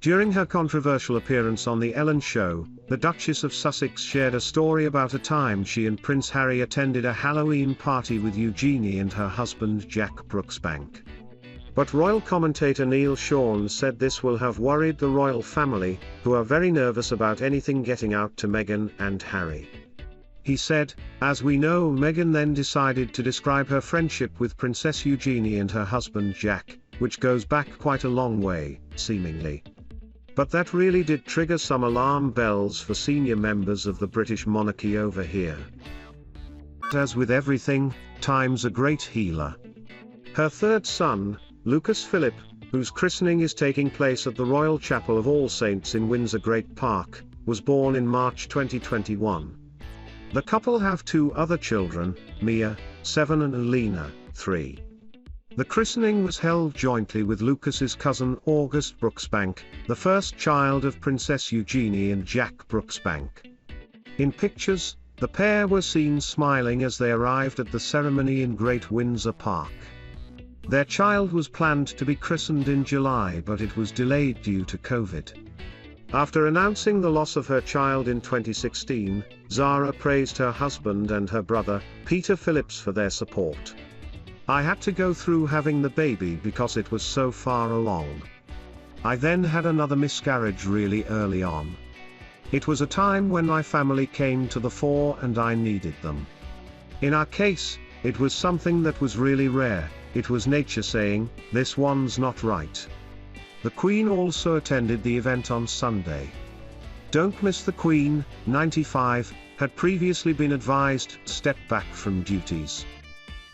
During her controversial appearance on The Ellen Show, the Duchess of Sussex shared a story about a time she and Prince Harry attended a Halloween party with Eugenie and her husband Jack Brooksbank. But royal commentator Neil Sean said this will have worried the royal family, who are very nervous about anything getting out to Meghan and Harry. He said, "As we know, Meghan then decided to describe her friendship with Princess Eugenie and her husband Jack, which goes back quite a long way, seemingly. But that really did trigger some alarm bells for senior members of the British monarchy over here. As with everything, time's a great healer." Her third son, Lucas Philip, whose christening is taking place at the Royal Chapel of All Saints in Windsor Great Park, was born in March 2021. The couple have two other children, Mia, 7 and Alina, 3. The christening was held jointly with Lucas's cousin August Brooksbank, the first child of Princess Eugenie and Jack Brooksbank. In pictures, the pair were seen smiling as they arrived at the ceremony in Great Windsor Park. Their child was planned to be christened in July, but it was delayed due to COVID. After announcing the loss of her child in 2016, Zara praised her husband and her brother, Peter Phillips, for their support. "I had to go through having the baby because it was so far along. I then had another miscarriage really early on. It was a time when my family came to the fore and I needed them. In our case, it was something that was really rare. It was nature saying, 'This one's not right.'" The Queen also attended the event on Sunday. Don't miss the Queen, 95, had previously been advised to step back from duties.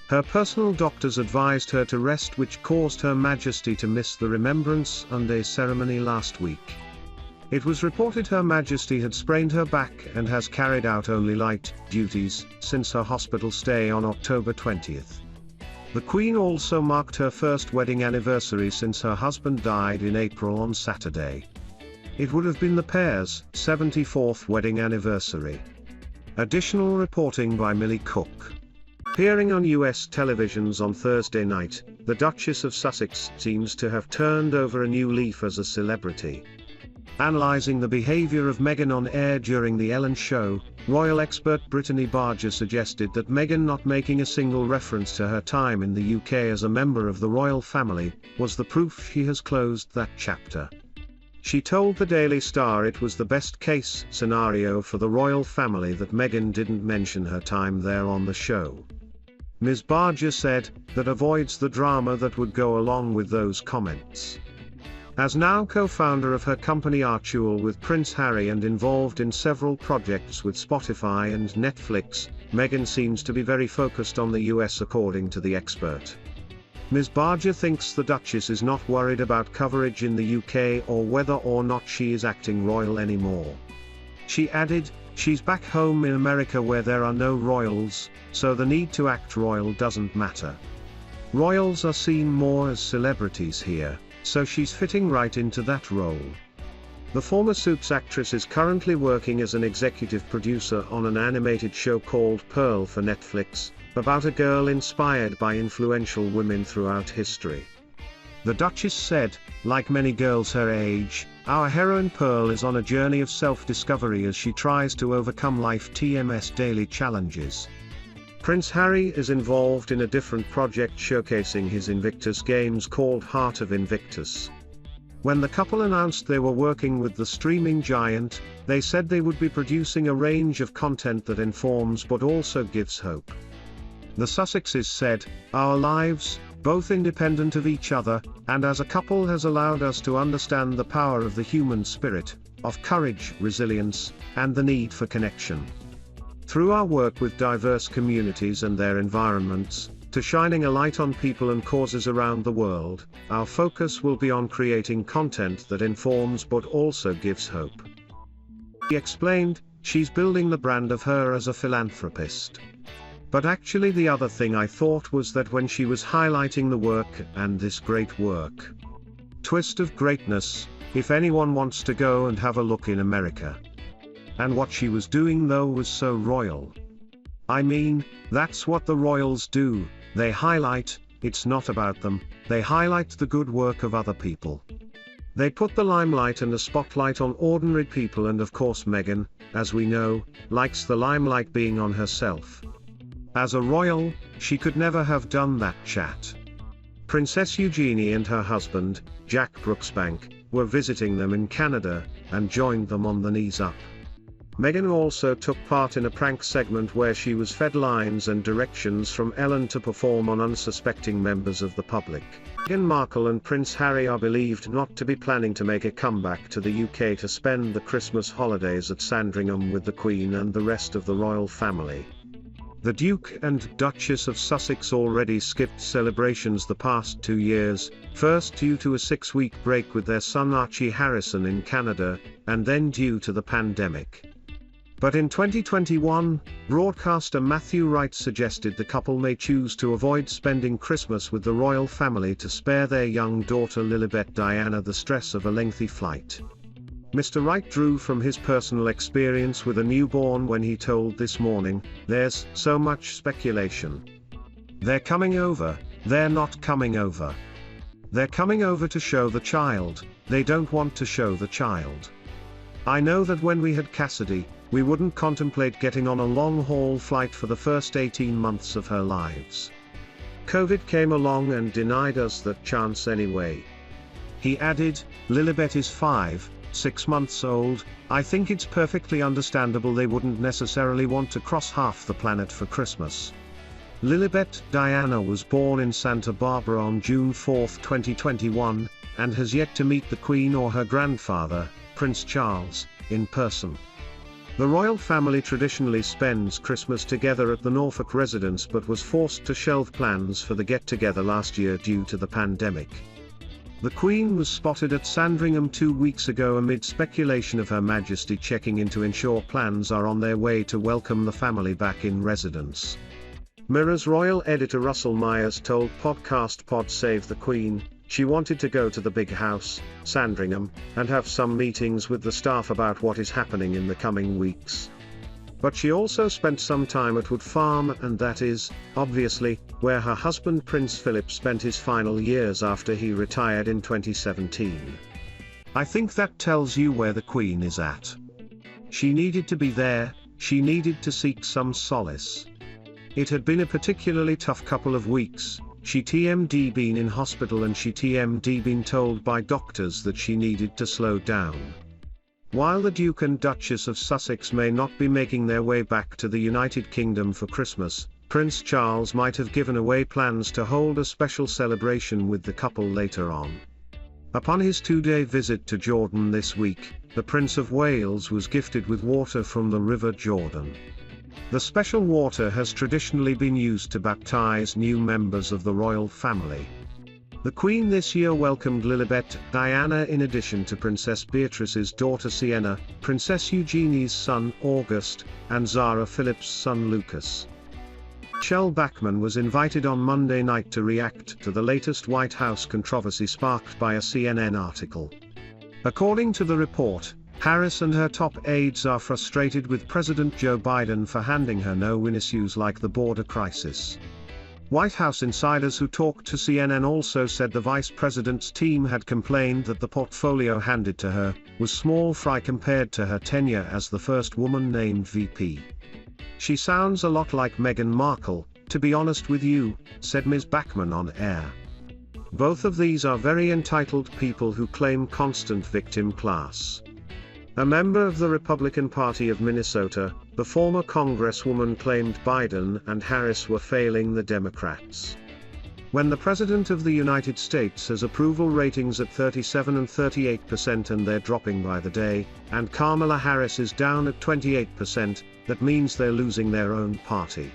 Her personal doctors advised her to rest, which caused Her Majesty to miss the Remembrance Day ceremony last week. It was reported Her Majesty had sprained her back and has carried out only light duties since her hospital stay on October 20th. The Queen also marked her first wedding anniversary since her husband died in April on Saturday. It would have been the pair's 74th wedding anniversary. Additional reporting by Millie Cook. Appearing on US televisions on Thursday night, the Duchess of Sussex seems to have turned over a new leaf as a celebrity. Analyzing the behavior of Meghan on air during The Ellen Show, royal expert Brittany Barger suggested that Meghan not making a single reference to her time in the UK as a member of the royal family was the proof she has closed that chapter. She told the Daily Star it was the best case scenario for the royal family that Meghan didn't mention her time there on the show. Ms. Barger said, "That avoids the drama that would go along with those comments." As now co-founder of her company Archewell with Prince Harry and involved in several projects with Spotify and Netflix, Meghan seems to be very focused on the US according to the expert. Ms. Barger thinks the Duchess is not worried about coverage in the UK or whether or not she is acting royal anymore. She added, "She's back home in America where there are no royals, so the need to act royal doesn't matter. Royals are seen more as celebrities here, so she's fitting right into that role." The former Suits actress is currently working as an executive producer on an animated show called Pearl for Netflix, about a girl inspired by influential women throughout history. The Duchess said, "Like many girls her age, our heroine Pearl is on a journey of self-discovery as she tries to overcome life TMS daily challenges." Prince Harry is involved in a different project showcasing his Invictus games called Heart of Invictus. When the couple announced they were working with the streaming giant, they said they would be producing a range of content that informs but also gives hope. The Sussexes said, "Our lives, both independent of each other, and as a couple has allowed us to understand the power of the human spirit, of courage, resilience, and the need for connection. Through our work with diverse communities and their environments, to shining a light on people and causes around the world, our focus will be on creating content that informs but also gives hope." He explained, "She's building the brand of her as a philanthropist. But actually the other thing I thought was that when she was highlighting the work and this great work, twist of greatness, if anyone wants to go and have a look in America. And what she was doing though was so royal. I mean, that's what the royals do, they highlight, it's not about them, they highlight the good work of other people. They put the limelight and a spotlight on ordinary people, and of course Meghan, as we know, likes the limelight being on herself. As a royal, she could never have done that chat. Princess Eugenie and her husband, Jack Brooksbank, were visiting them in Canada, and joined them on the knees up. Meghan also took part in a prank segment where she was fed lines and directions from Ellen to perform on unsuspecting members of the public. Meghan Markle and Prince Harry are believed not to be planning to make a comeback to the UK to spend the Christmas holidays at Sandringham with the Queen and the rest of the royal family. The Duke and Duchess of Sussex already skipped celebrations the past 2 years, first due to a 6-week break with their son Archie Harrison in Canada, and then due to the pandemic. But in 2021, broadcaster Matthew Wright suggested the couple may choose to avoid spending Christmas with the royal family to spare their young daughter Lilibet Diana the stress of a lengthy flight. Mr. Wright drew from his personal experience with a newborn when he told This Morning, "There's so much speculation. They're coming over, they're not coming over. They're coming over to show the child, they don't want to show the child. I know that when we had Cassidy, we wouldn't contemplate getting on a long-haul flight for the first 18 months of her lives. COVID came along and denied us that chance anyway." He added, "Lilibet is 5-6 months old, I think it's perfectly understandable they wouldn't necessarily want to cross half the planet for Christmas." Lilibet Diana was born in Santa Barbara on June 4, 2021, and has yet to meet the Queen or her grandfather, Prince Charles, in person. The royal family traditionally spends Christmas together at the Norfolk residence but was forced to shelve plans for the get-together last year due to the pandemic. The Queen was spotted at Sandringham 2 weeks ago amid speculation of Her Majesty checking in to ensure plans are on their way to welcome the family back in residence. Mirror's royal editor Russell Myers told podcast Pod Save the Queen, she wanted to go to the big house, Sandringham, and have some meetings with the staff about what is happening in the coming weeks. But she also spent some time at Wood Farm, and that is, obviously, where her husband Prince Philip spent his final years after he retired in 2017. I think that tells you where the Queen is at. She needed to be there, she needed to seek some solace. It had been a particularly tough couple of weeks. She TMD been in hospital and she TMD been told by doctors that she needed to slow down. While the Duke and Duchess of Sussex may not be making their way back to the United Kingdom for Christmas, Prince Charles might have given away plans to hold a special celebration with the couple later on. Upon his 2-day visit to Jordan this week, the Prince of Wales was gifted with water from the River Jordan. The special water has traditionally been used to baptize new members of the royal family. The Queen this year welcomed Lilibet Diana in addition to Princess Beatrice's daughter Sienna, Princess Eugenie's son August, and Zara Phillips' son Lucas. Michelle Bachmann was invited on Monday night to react to the latest White House controversy sparked by a CNN article. According to the report, Harris and her top aides are frustrated with President Joe Biden for handing her no-win issues like the border crisis. White House insiders who talked to CNN also said the vice president's team had complained that the portfolio handed to her was small fry compared to her tenure as the first woman named VP. "She sounds a lot like Meghan Markle, to be honest with you," said Ms. Bachmann on air. Both of these are very entitled people who claim constant victim class. A member of the Republican Party of Minnesota, the former congresswoman claimed Biden and Harris were failing the Democrats. When the President of the United States has approval ratings at 37 and 38% and they're dropping by the day, and Kamala Harris is down at 28%, that means they're losing their own party.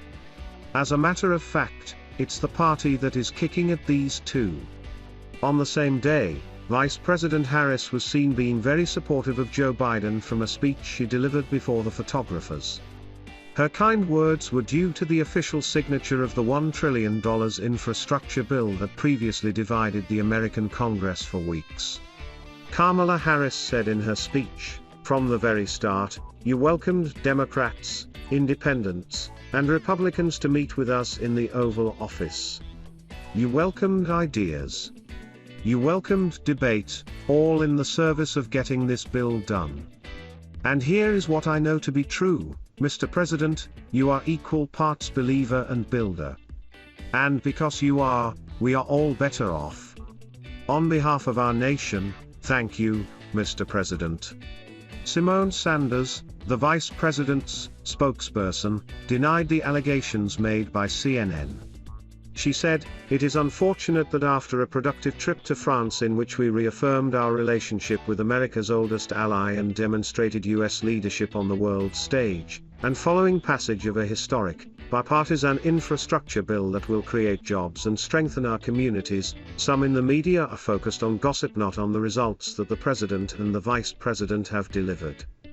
As a matter of fact, it's the party that is kicking at these two. On the same day, Vice President Harris was seen being very supportive of Joe Biden from a speech she delivered before the photographers. Her kind words were due to the official signature of the $1 trillion infrastructure bill that previously divided the American Congress for weeks. Kamala Harris said in her speech, "From the very start, you welcomed Democrats, Independents, and Republicans to meet with us in the Oval Office. You welcomed ideas. You welcomed debate, all in the service of getting this bill done. And here is what I know to be true, Mr. President, you are equal parts believer and builder. And because you are, we are all better off. On behalf of our nation, thank you, Mr. President. Simone Sanders, the Vice President's spokesperson, denied the allegations made by CNN. She said, "It is unfortunate that after a productive trip to France in which we reaffirmed our relationship with America's oldest ally and demonstrated U.S. leadership on the world stage, and following passage of a historic, bipartisan infrastructure bill that will create jobs and strengthen our communities, some in the media are focused on gossip, not on the results that the President and the Vice President have delivered.